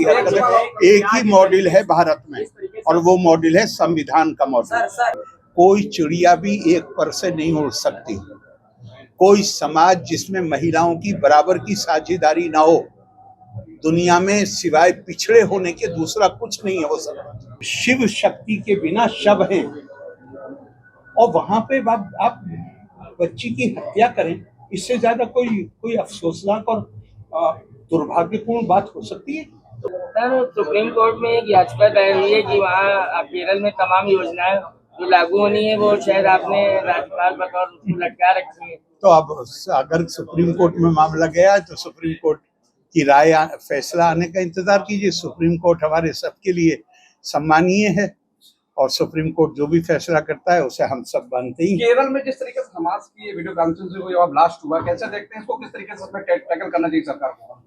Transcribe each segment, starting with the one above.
की हरकत है। एक ही मॉडल है भारत में और वो मॉडल है संविधान का मॉडल। कोई चिड़िया भी एक पर से नहीं उड़ सकती। कोई समाज जिसमें महिलाओं की बराबर की साझेदारी ना हो, दुनिया में सिवाय पिछड़े होने के दूसरा कुछ नहीं है वो सब। शिव शक्ति के बिना शव हैं और वहां पे आप बच्ची की हत्या करें, इससे ज्यादा कोई अफसोसनाक और दुर्भाग्यपूर्ण बात हो सकती है। सर, सुप्रीम कोर्ट में एक याचिका दायर हुई है कि वहाँ केरल में तमाम योजनाएं जो लागू होनी है वो शायद आपने राज्यपाल बतौर उसको लटका रखी है। तो अब अगर सुप्रीम कोर्ट में मामला गया है तो सुप्रीम कोर्ट की राय फैसला आने का इंतजार कीजिए। सुप्रीम कोर्ट हमारे सबके लिए सम्मानीय है और सुप्रीम कोर्ट जो भी फैसला करता है उसे हम सब मानते ही। केरल में जिस तरीके से हमास की वीडियो कॉन्फ्रेंसिंग हुई और ब्लास्ट हुआ, कैसे देखते हैं इसको, किस तरीके से इसमें टैकल करना चाहिए सरकार को?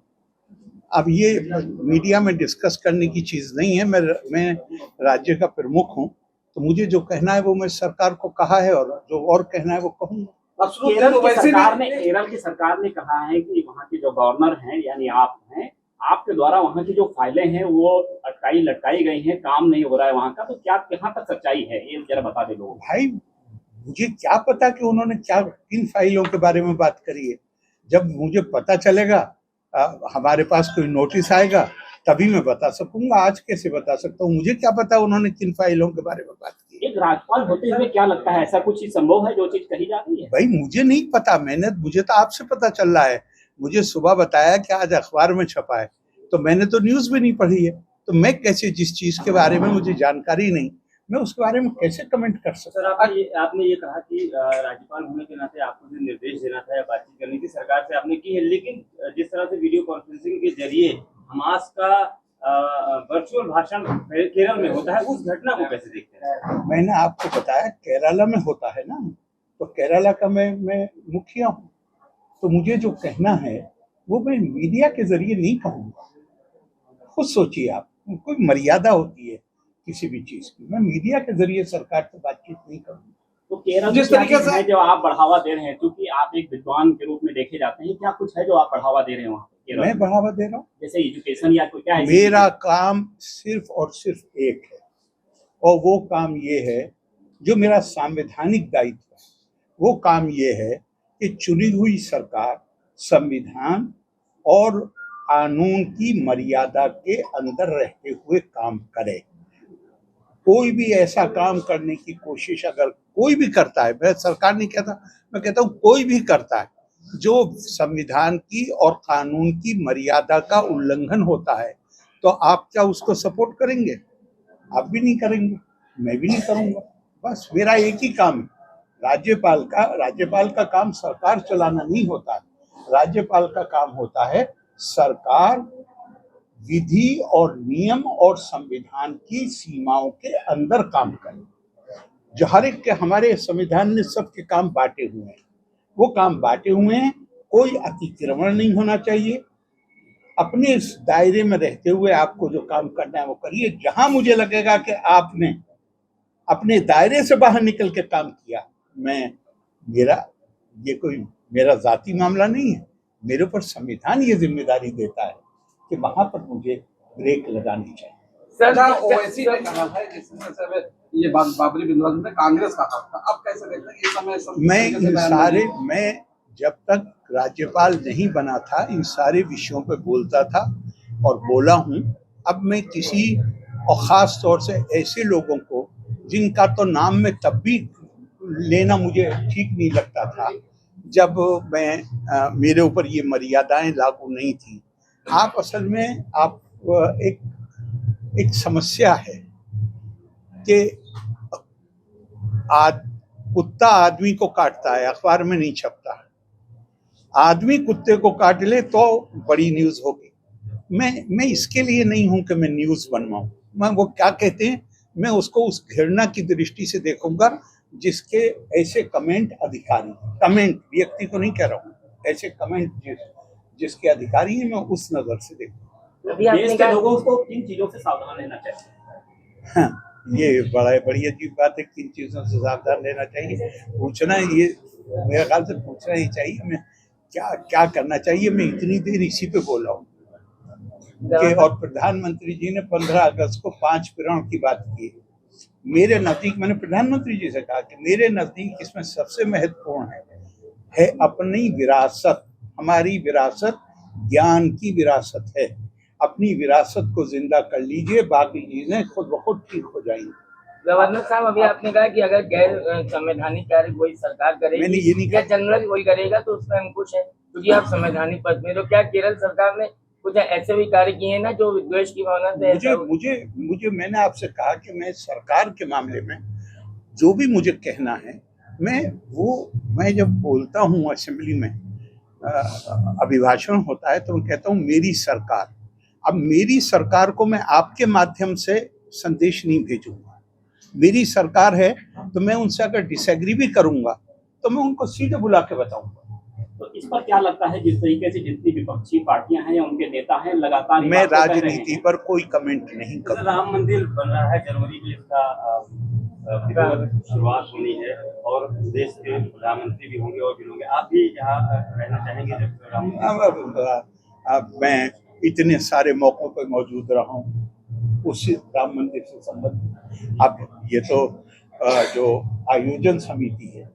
अब ये मीडिया में डिस्कस करने की चीज नहीं है। मैं राज्य का प्रमुख हूँ, तो मुझे जो कहना है वो मैं सरकार को कहा है और जो और कहना है वो कहूंगा। केरल की सरकार ने कहा है कि वहाँ के जो गवर्नर हैं यानी आप हैं, आपके द्वारा वहाँ की जो फाइलें हैं वो लटकाई गई हैं, काम नहीं हो रहा है वहाँ का। तो क्या कहाँ तक सच्चाई है ये जरा बता दे लोगों। भाई मुझे क्या पता कि उन्होंने क्या किन फाइलों के बारे में बात करी है। जब मुझे पता चलेगा, हमारे पास कोई नोटिस आएगा तभी मैं बता सकूंगा। आज कैसे बता सकता हूँ? मुझे क्या पता उन्होंने किन फाइलों के बारे में बात की। एक राज्यपाल होते हुए क्या लगता है ऐसा कुछ संभव है जो चीज कही जा रही है? भाई मुझे नहीं पता, मुझे तो आपसे पता चल रहा है। मुझे सुबह बताया कि आज अखबार में छपा है, तो मैंने तो न्यूज भी नहीं पढ़ी है। तो मैं कैसे, जिस चीज के बारे में मुझे जानकारी नहीं, मैं उसके बारे में कैसे कमेंट कर सकता? सर, आपने ये कहा कि राज्यपाल होने के नाते आपको जो निर्देश देना था या बातचीत करनी थी सरकार से आपने की है, लेकिन जिस तरह से वीडियो कॉन्फ्रेंसिंग के जरिए हमास का वर्चुअल भाषण केरल में होता है, उस घटना को कैसे देखते हैं? मैंने आपको बताया केरला में होता है ना, तो केरला का मैं मुखिया हूँ, तो मुझे जो कहना है वो मैं मीडिया के जरिए नहीं कहूँगा। खुद सोचिए आप, कोई मर्यादा होती है किसी भी चीज की। मैं मीडिया के जरिए सरकार से बातचीत नहीं करूँगा। तो केरल जिस तरीके से जो आप बढ़ावा दे रहे हैं, क्योंकि आप एक विद्वान के रूप में देखे जाते हैं, क्या कुछ है जो आप बढ़ावा दे रहे हैं वहाँ? मैं बढ़ावा दे रहा हूँ जैसे एजुकेशन या कोई क्या है? मेरा काम सिर्फ और सिर्फ एक है और वो काम ये है जो मेरा संवैधानिक दायित्व है। वो काम ये है कि चुनी हुई सरकार संविधान और कानून की मर्यादा के अंदर रहते हुए काम करे। कोई भी ऐसा काम करने की कोशिश अगर कोई भी करता है, मैं सरकार नहीं कहता, मैं कहता हूँ कोई भी करता है जो संविधान की और कानून की मर्यादा का उल्लंघन होता है, तो आप क्या उसको सपोर्ट करेंगे? आप भी नहीं करेंगे, मैं भी नहीं करूंगा। बस मेरा एक ही काम है, राज्यपाल का काम सरकार चलाना नहीं होता है। राज्यपाल का काम होता है सरकार विधि और नियम और संविधान की सीमाओं के अंदर काम करे। जो हर एक के हमारे संविधान ने सबके काम बांटे हुए हैं, वो काम बांटे हुए हैं। कोई अतिक्रमण नहीं होना चाहिए। अपने इस दायरे में रहते हुए आपको जो काम करना है वो करिए। जहां मुझे लगेगा कि आपने अपने दायरे से बाहर निकल के काम किया, मेरा जाति मामला नहीं है, मेरे ऊपर संविधान ये जिम्मेदारी देता है कि वहां पर मुझे ब्रेक लगानी चाहिए। ओवैसी ने कहा है जिसमें ये बाबरी विध्वंस में कांग्रेस का हाथ था, अब कैसे देखते हैं ये समय? मैं जब तक राज्यपाल नहीं बना था इन सारे विषयों पे बोलता था और बोला हूँ। अब मैं किसी, और खास तौर से ऐसे लोगों को जिनका तो नाम में तब भी लेना मुझे ठीक नहीं लगता था जब मेरे ऊपर ये मर्यादाएं लागू नहीं थी। आप असल में एक समस्या है कि कुत्ता आदमी को काटता है, अखबार में नहीं छपता। आदमी कुत्ते को काट ले तो बड़ी न्यूज होगी। मैं इसके लिए नहीं हूं कि मैं न्यूज बनवाऊं। मैं वो क्या कहते हैं, मैं उसको उस घृणा की दृष्टि से देखूंगा जिसके ऐसे कमेंट व्यक्ति को नहीं कह रहा हूँ, ऐसे कमेंट जिसके अधिकारी हैं, मैं उस नजर से देखूंगा। देश के लोगों को किन चीजों से सावधान रहना चाहिए? हाँ, ये बड़ी अजीब बात है, किन चीजों से सावधान रहना चाहिए पूछना। ये मेरे ख्याल से पूछना ही चाहिए। मैं क्या करना चाहिए, मैं इतनी देर इसी पे बोला हूँ। कि और प्रधानमंत्री जी ने 15 अगस्त को 5 प्रण की बात की। मेरे नजदीक, मैंने प्रधानमंत्री जी से कहा कि मेरे नजदीक इसमें सबसे महत्वपूर्ण है अपनी विरासत। हमारी विरासत ज्ञान की विरासत है। अपनी विरासत को जिंदा कर लीजिए, बाकी चीजें खुद ब खुद ठीक हो जाएंगी। गवर्नर साहब, अभी आपने कहा कि अगर गैर संवैधानिक कार्य कोई सरकार मैंने ये करेगी नहीं या जनरल कोई करेगा तो उसमें अंकुश है, क्योंकि आप संवैधानिक पद में। तो क्या केरल सरकार ने कुछ ऐसे भी कार्य किए हैं ना जो विद्वेष की भावना से मुझे मैंने आपसे कहा कि मैं सरकार के मामले में जो भी मुझे कहना है, मैं जब बोलता हूँ असेंबली में, अभिभाषण होता है, तो मैं कहता हूँ मेरी सरकार। अब मेरी सरकार को मैं आपके माध्यम से संदेश नहीं भेजूंगा। मेरी सरकार है तो मैं उनसे अगर डिसएग्री भी करूंगा तो मैं उनको सीधे बुला के बताऊंगा। तो इस पर क्या लगता है, जिस तरीके से जितनी विपक्षी पार्टियां हैं या उनके नेता हैं लगातार मैं राजनीति पर कोई कमेंट नहीं करूंगा। राम मंदिर बन रहा है, जनवरी में इसका शुरुआत होनी है और देश के प्रधानमंत्री भी होंगे और भी होंगे। आप भी यहाँ रहना चाहेंगे जब राम मंदिर? अब मैं इतने सारे मौकों पर मौजूद रहा हूँ उस राम मंदिर से संबंधित। अब ये तो जो आयोजन समिति है,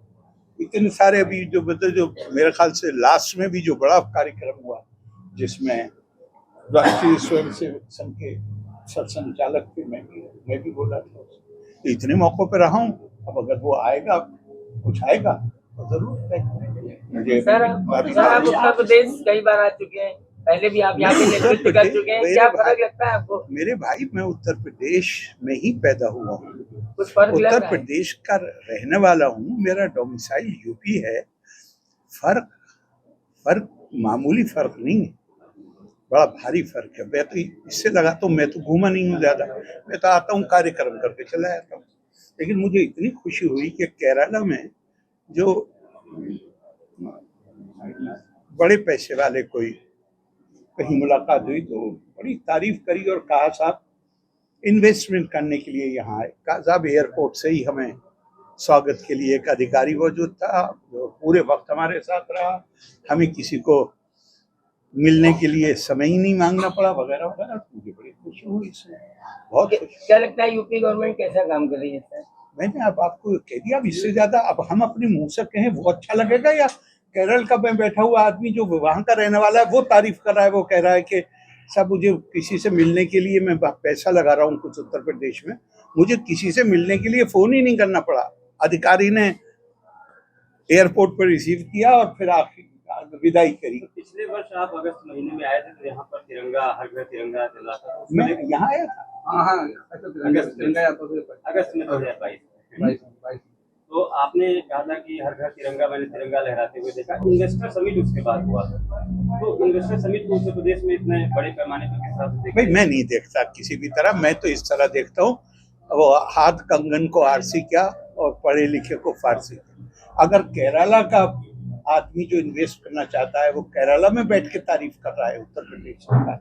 इतने सारे अभी जो मेरे ख्याल से लास्ट में भी जो बड़ा कार्यक्रम हुआ जिसमें राष्ट्रीय स्वयंसेवक संघ के सरसंचालक थे, मैं भी बोला था, इतने मौकों पे रहा हूँ। अब अगर वो आएगा, कुछ आएगा तो जरूर मुझे। सर, आप उत्तर प्रदेश कई बार आ चुके हैं, पहले भी आप यहाँ पे नेतृत्व कर चुके हैं, क्या फर्क लगता है आपको? मेरे भाई, मैं उत्तर प्रदेश में ही पैदा हुआ हूँ, उत्तर प्रदेश का रहने वाला हूँ, मेरा डोमिसाइल यूपी है। फर्क मामूली फर्क नहीं है, बड़ा भारी फर्क है। मैं तो इससे लगाता हूँ, मैं तो घूमा नहीं हूँ ज्यादा, मैं तो आता हूँ कार्यक्रम करके चला जाता हूँ। लेकिन मुझे इतनी खुशी हुई कि केरला में जो बड़े पैसे वाले कोई कहीं मुलाकात हुई तो बड़ी तारीफ करी और कहा साहब इन्वेस्टमेंट करने के लिए यहाँ आए। कहा साहब एयरपोर्ट से ही हमें स्वागत के लिए एक अधिकारी मौजूद था जो पूरे वक्त हमारे साथ रहा, हमें किसी को मिलने के लिए समय ही नहीं मांगना पड़ा वगैरह वगैरह। मुझे बड़ी खुशी हुई इसमें, बहुत खुशी। क्या लगता है यूपी गवर्नमेंट कैसा काम कर रही है सर? मैंने अब आपको कह दिया। अब इससे ज्यादा अब हम अपने मुंह से कहें वो अच्छा लगेगा, या केरल का मैं बैठा हुआ आदमी जो वहां का रहने वाला है वो तारीफ कर रहा है, वो कह रहा है कि सब मुझे किसी से मिलने के लिए मैं पैसा लगा रहा हूँ कुछ उत्तर प्रदेश में, मुझे किसी से मिलने के लिए फोन ही नहीं करना पड़ा। अधिकारी ने एयरपोर्ट पर रिसीव किया और फिर आखिर विदाई करी। पिछले वर्ष आप अगस्त महीने में आए थे तो यहाँ पर तिरंगा, हर घर तिरंगा चला था। मैं यहाँ आया था, अगस्त में 2022। तो आपने कहा था कि हर घर तिरंगा, मैंने तिरंगा लहराते हुए देखा। इन्वेस्टर समिट उसके बाद हुआ था, तो इन्वेस्टर समिट को उत्तर प्रदेश में इतने बड़े पैमाने पर किस तरह से देखा? भाई मैं नहीं देखता किसी भी तरह, मैं तो इस तरह देखता हूँ वो हाथ कंगन को आरसी क्या और पढ़े लिखे को फारसी क्या। अगर केरला का आदमी जो इन्वेस्ट करना चाहता है वो केरला में बैठ के तारीफ कर रहा है उत्तर प्रदेश का,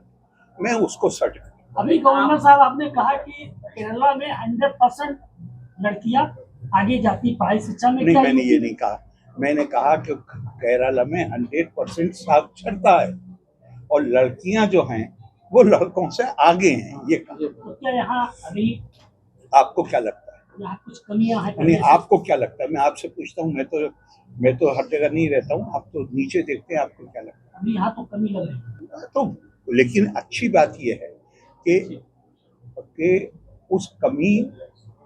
मैं उसको सर्टिफिकेट। अभी गवर्नर साहब आपने कहा कि केरला में 100% लड़कियां आगे जाती पढ़ाई शिक्षा में। नहीं, मैंने ये नहीं कहा। मैंने कहा कि केरला में 100% साक्षरता है और लड़कियां जो हैं वो लड़कों से आगे हैं, ये कहा। तो क्या यहाँ अभी आपको क्या लगता है? यहाँ कुछ कमियां हैं? नहीं, आपको क्या लगता है? मैं आपसे पूछता हूँ, मैं तो हर जगह नहीं रहता हूँ, आप तो नीचे देखते हैं, आपको क्या लगता है? अभी यहाँ तो कमी लग रही है। तो लेकिन अच्छी बात यह है कि उस कमी,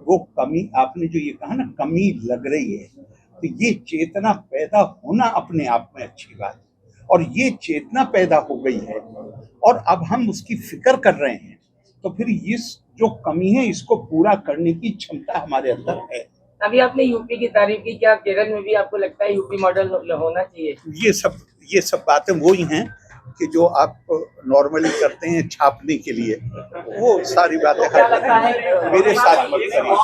वो कमी आपने जो ये कहा ना कमी लग रही है, तो ये चेतना पैदा होना अपने आप में अच्छी बात है। और ये चेतना पैदा हो गई है और अब हम उसकी फिक्र कर रहे हैं, तो फिर इस जो कमी है इसको पूरा करने की क्षमता हमारे अंदर है। अभी आपने यूपी की तारीफ की, क्या केरल में भी आपको लगता है यूपी मॉडल होना चाहिए? ये सब बातें वही हैं कि जो आप नॉर्मली करते हैं छापने के लिए, वो सारी बातें मेरे साथ मत करिए।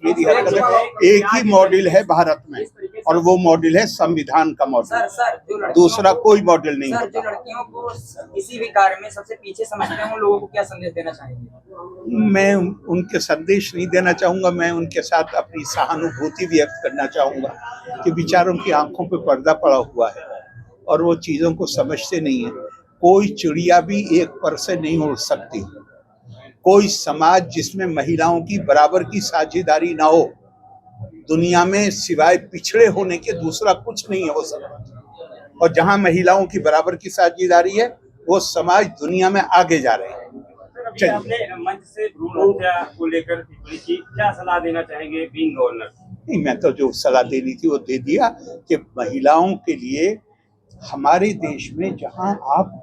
मेरी हरकत है, एक ही मॉडल है भारत में और वो मॉडल है संविधान का मॉडल, दूसरा कोई मॉडल नहीं सर, जो लड़कियों को किसी भी कार्य में सबसे पीछे समझते हैं उन लोगों को क्या संदेश देना चाहेंगे? मैं उनके संदेश नहीं देना चाहूंगा, मैं उनके साथ अपनी सहानुभूति व्यक्त करना चाहूंगा कि बेचारों की आंखों पे पर्दा पड़ा हुआ है और वो चीज़ों को समझते नहीं है। कोई चिड़िया भी एक पर से नहीं उड़ सकती। कोई समाज जिसमें महिलाओं की बराबर की साझेदारी ना हो, दुनिया में सिवाय पिछड़े होने के दूसरा कुछ नहीं है वो समाज। और जहां महिलाओं की बराबर की साझेदारी है, वो समाज दुनिया में आगे जा रहे हैं। अभी आपने मंच से भ्रूण हत्या को लेकर टिप्पणी की, क्या सलाह देना चाहेंगे बीइंग गवर्नर? नहीं, मैं तो जो सलाह देनी थी वो दे दिया कि महिलाओं के लिए हमारे देश में जहां आप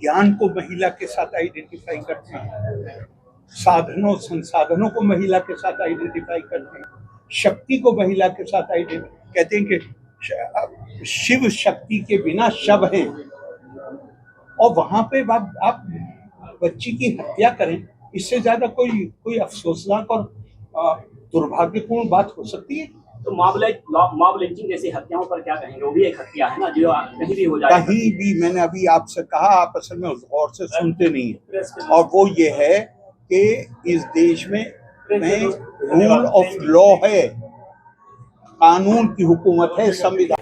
ज्ञान को महिला के साथ आइडेंटिफाई करते हैं, साधनों संसाधनों को महिला के साथ आइडेंटिफाई करते हैं, शक्ति को महिला के साथ आइडेंटिफाई कहते हैं कि शिव शक्ति के बिना शव है, और वहां पे आप बच्ची की हत्या करें, इससे ज्यादा कोई अफसोसनाक और दुर्भाग्यपूर्ण बात हो सकती है? तो मॉब लिंचिंग जैसी हत्याओं पर क्या कहेंगे? वो भी एक हत्या है ना, जो कहीं भी हो जाए। कहीं भी, मैंने अभी आपसे कहा, आप असल में गौर से सुनते नहीं है, और वो ये है कि इस देश में रूल ऑफ लॉ है, कानून की हुकूमत है, संविधान